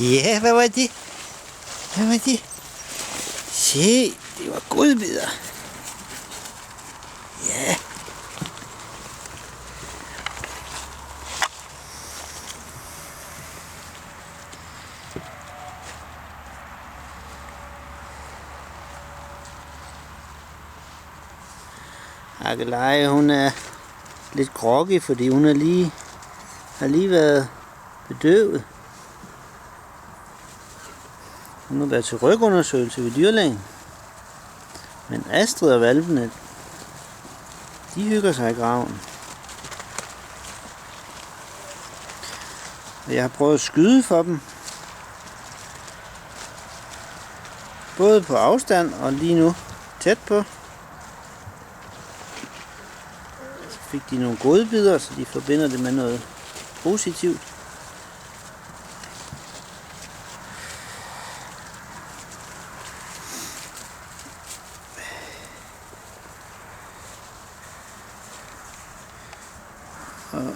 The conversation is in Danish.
Ja, hvad var det? Hvad var det? Se, det var godbidder. Ja. Akeleje, hun er lidt groggy, fordi hun har lige været bedøvet. Hun har været til rygundersøgelse ved dyrlægen. Men Astrid og hvalpene, de hygger sig i graven. Og jeg har prøvet at skyde for dem. Både på afstand og lige nu tæt på. Så fik de nogle godbidder, så de forbinder det med noget positivt. Og